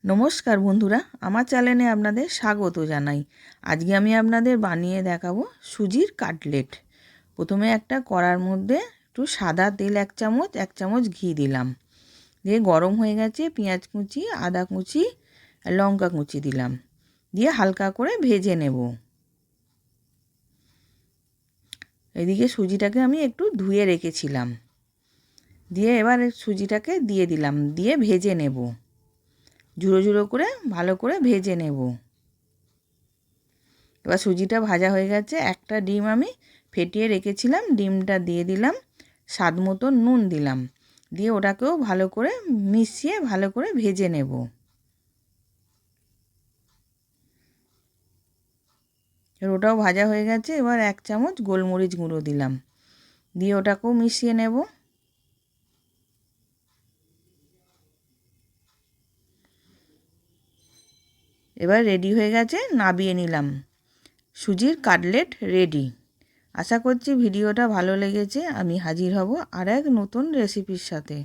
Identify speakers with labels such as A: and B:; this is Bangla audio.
A: নমস্কার বন্ধুরা, আমার চ্যানেলে আপনাদের স্বাগত জানাই। আজকে আমি আপনাদের বানিয়ে দেখাবো সুজির কাটলেট। প্রথমে একটা কড়ার মধ্যে একটু সাদা তেল এক চামচ ঘি দিলাম। দিয়ে গরম হয়ে গেছে, পেঁয়াজ কুচি, আদা কুচি, লঙ্কা কুচি দিলাম। দিয়ে হালকা করে ভেজে নেব। এদিকে সুজিটাকে আমি একটু ধুয়ে রেখেছিলাম। দিয়ে এবার সুজিটাকে দিয়ে দিলাম, দিয়ে ভেজে নেব। ঝুড়ো ঝুড়ো করে ভালো করে ভেজে নেব। এবার সুজিটা ভাজা হয়ে গেছে। একটা ডিম আমি ফেটিয়ে রেখেছিলাম, ডিমটা দিয়ে দিলাম। স্বাদ মতো নুন দিলাম, দিয়ে ওটাকেও ভালো করে মিশিয়ে ভালো করে ভেজে নেব। এবার ওটাও ভাজা হয়ে গেছে। এবার 1 চামচ গোলমরিচ গুঁড়ো দিলাম, দিয়ে ওটাকেও মিশিয়ে নেব। এবার রেডি হয়ে গেছে, নামিয়ে নিলাম। সুজির কাটলেট রেডি। আশা করছি ভিডিওটা ভালো লেগেছে। আমি হাজির হব আর এক নতুন রেসিপির সাথে।